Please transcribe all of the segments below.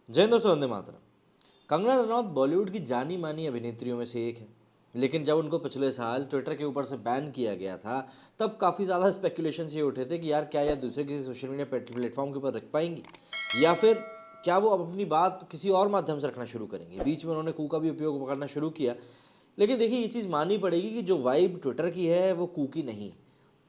जय हिंद दोस्तों, वंदे मातरम। कंगना रनौत बॉलीवुड की जानी मानी अभिनेत्रियों में से एक है, लेकिन जब उनको पिछले साल ट्विटर के ऊपर से बैन किया गया था, तब काफ़ी ज़्यादा स्पेकुलेशन ये उठे थे कि यार क्या यह दूसरे किसी सोशल मीडिया प्लेटफॉर्म के ऊपर रख पाएंगी, या फिर क्या वो अब अपनी बात किसी और माध्यम से रखना शुरू करेंगी। बीच में उन्होंने कू का भी उपयोग करना शुरू किया, लेकिन देखिए ये चीज़ माननी पड़ेगी कि जो वाइब ट्विटर की है वो कू की नहीं है।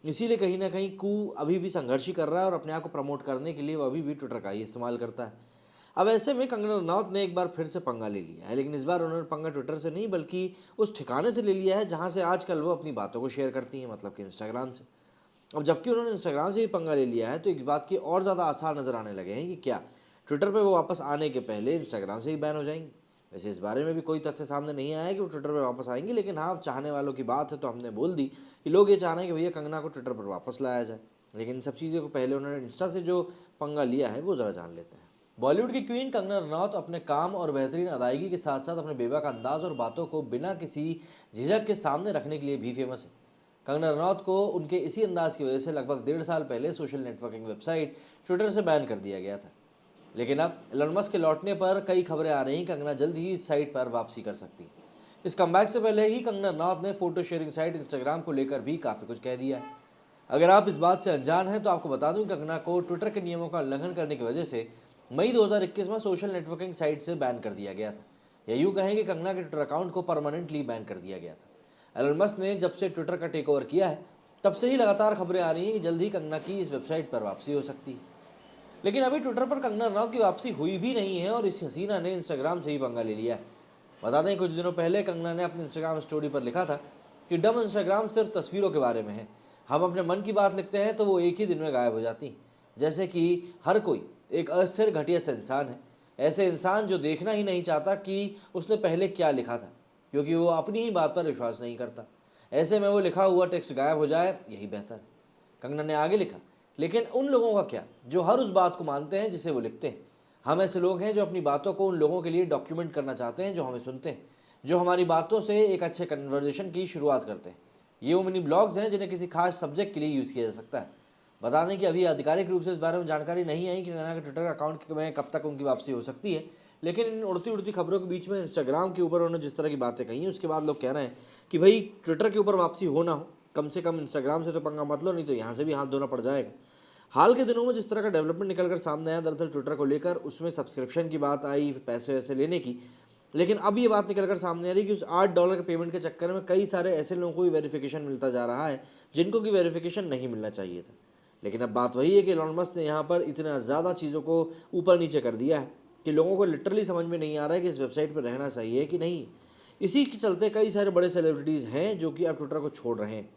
इसीलिए कहीं ना कहीं कू अभी भी संघर्ष ही कर रहा है और अपने आप को प्रमोट करने के लिए वो अभी भी ट्विटर का ही इस्तेमाल करता है। अब ऐसे में कंगना रनौत ने एक बार फिर से पंगा ले लिया है, लेकिन इस बार उन्होंने पंगा ट्विटर से नहीं बल्कि उस ठिकाने से ले लिया है जहां से आजकल वो अपनी बातों को शेयर करती हैं, मतलब कि इंस्टाग्राम से। अब जबकि उन्होंने इंस्टाग्राम से ही पंगा ले लिया है, तो एक बात की और ज़्यादा आसार नज़र आने लगे हैं कि क्या ट्विटर पर वो वापस आने के पहले इंस्टाग्राम से ही बैन हो जाएंगी। वैसे इस बारे में भी कोई तथ्य सामने नहीं आया है कि वो ट्विटर पर वापस आएंगे, लेकिन हाँ, अब चाहने वालों की बात है तो हमने बोल दी कि लोग ये चाह रहे हैं कि भैया कंगना को ट्विटर पर वापस लाया जाए। लेकिन इन सब चीज़ों को पहले उन्होंने इंस्टा से जो पंगा लिया है वो ज़रा जान लेते हैं। बॉलीवुड की क्वीन कंगना रनौत अपने काम और बेहतरीन अदायगी के साथ साथ अपने बेबाक अंदाज और बातों को बिना किसी झिझक के सामने रखने के लिए भी फेमस है। कंगना रनौत को उनके इसी अंदाज की वजह से लगभग 1.5 साल पहले सोशल नेटवर्किंग वेबसाइट ट्विटर से बैन कर दिया गया था। लेकिन अब एलन मस्क के लौटने पर कई खबरें आ रही हैं, कंगना जल्द ही इस साइट पर वापसी कर सकती है। इस कमबैक से पहले ही कंगना रनौत ने फोटो शेयरिंग साइट इंस्टाग्राम को लेकर भी काफ़ी कुछ कह दिया है। अगर आप इस बात से अनजान हैं तो आपको बता दूं, कंगना को ट्विटर के नियमों का उल्लंघन करने की वजह से मई 2021 में सोशल नेटवर्किंग साइट से बैन कर दिया गया था। या यूँ कहें कि कंगना के ट्विटर अकाउंट को परमानेंटली बैन कर दिया गया था। एलन मस्क ने जब से ट्विटर का टेक ओवर किया है, तब से ही लगातार खबरें आ रही हैं कि जल्द ही कंगना की इस वेबसाइट पर वापसी हो सकती है। लेकिन अभी ट्विटर पर कंगना रनौत की वापसी हुई भी नहीं है और इस हसीना ने इंस्टाग्राम से ही पंगा ले लिया है। बता दें, कुछ दिनों पहले कंगना ने अपने इंस्टाग्राम स्टोरी पर लिखा था कि डम इंस्टाग्राम सिर्फ तस्वीरों के बारे में है, हम अपने मन की बात लिखते हैं तो वो एक ही दिन में गायब हो जाती हैं। जैसे कि हर कोई एक अस्थिर घटिया सा इंसान है, ऐसे इंसान जो देखना ही नहीं चाहता कि उसने पहले क्या लिखा था, क्योंकि वो अपनी ही बात पर विश्वास नहीं करता। ऐसे में वो लिखा हुआ टेक्स्ट गायब हो जाए, यही बेहतर है। कंगना ने आगे लिखा, लेकिन उन लोगों का क्या जो हर उस बात को मानते हैं जिसे वो लिखते हैं। हम ऐसे लोग हैं जो अपनी बातों को उन लोगों के लिए डॉक्यूमेंट करना चाहते हैं जो हमें सुनते हैं, जो हमारी बातों से एक अच्छे कन्वर्जेशन की शुरुआत करते हैं। ये वो मिनी ब्लॉग्स हैं जिन्हें किसी खास सब्जेक्ट के लिए यूज़ किया जा सकता है। बता दें कि अभी आधिकारिक रूप से इस बारे में जानकारी नहीं आई कि कंगना के ट्विटर अकाउंट में कब तक उनकी वापसी हो सकती है, लेकिन इन उड़ती उड़ती खबरों के बीच में इंस्टाग्राम के ऊपर उन्होंने जिस तरह की बातें कही हैं, उसके बाद लोग कह रहे हैं कि भाई ट्विटर के ऊपर वापसी हो ना हो, कम से कम इंस्टाग्राम से तो पंगा मत लो, नहीं तो यहाँ से भी हाथ धोना पड़ जाएगा। हाल के दिनों में जिस तरह का डेवलपमेंट निकल कर सामने आया, दरअसल ट्विटर को लेकर उसमें सब्सक्रिप्शन की बात आई, पैसे वैसे लेने की। लेकिन अब ये बात निकल कर सामने आ रही है कि उस $8 के पेमेंट के चक्कर में कई सारे ऐसे लोगों को भी वेरिफिकेशन मिलता जा रहा है जिनको कि वेरिफिकेशन नहीं मिलना चाहिए था। लेकिन अब बात वही है कि एलन मस्क ने यहाँ पर इतना ज़्यादा चीज़ों को ऊपर नीचे कर दिया है कि लोगों को लिटरली समझ में नहीं आ रहा है कि इस वेबसाइट पर रहना सही है कि नहीं। इसी के चलते कई सारे बड़े सेलिब्रिटीज़ हैं जो कि अब ट्विटर को छोड़ रहे हैं।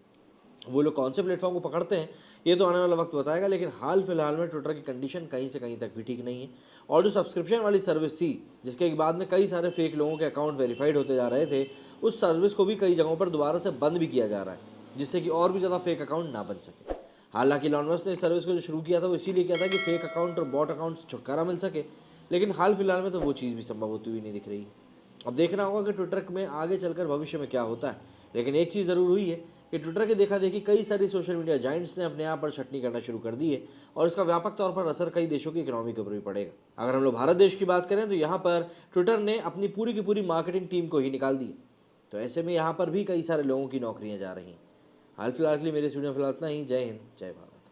वो लोग कौन से प्लेटफॉर्म को पकड़ते हैं ये तो आने वाला वक्त बताएगा, लेकिन हाल फिलहाल में ट्विटर की कंडीशन कहीं से कहीं तक भी ठीक नहीं है। और जो सब्सक्रिप्शन वाली सर्विस थी, जिसके बाद में कई सारे फेक लोगों के अकाउंट वेरीफाइड होते जा रहे थे, उस सर्विस को भी कई जगहों पर दोबारा से बंद भी किया जा रहा है, जिससे कि और भी ज़्यादा फेक अकाउंट ना बन सके। हालांकि एलन मस्क ने इस सर्विस को जो शुरू किया था वो इसीलिए किया था कि फेक अकाउंट और बॉट अकाउंट से छुटकारा मिल सके, लेकिन हाल फिलहाल में तो वो चीज़ भी संभव होती हुई नहीं दिख रही। अब देखना होगा कि ट्विटर में आगे चलकर भविष्य में क्या होता है। लेकिन एक चीज़ ज़रूर हुई है कि ट्विटर की देखा देखी कई सारी सोशल मीडिया जाइंट्स ने अपने आप पर छटनी करना शुरू कर दी है और इसका व्यापक तौर पर असर कई देशों की इकोनॉमी के ऊपर भी पड़ेगा। अगर हम लोग भारत देश की बात करें तो यहाँ पर ट्विटर ने अपनी पूरी की पूरी मार्केटिंग टीम को ही निकाल दी, तो ऐसे में यहाँ पर भी कई सारे लोगों की नौकरियाँ जा रही हैं। हाल फिलहाल के लिए मेरे स्टूडियो फिलहाल इतना ही। जय हिंद, जय भारत।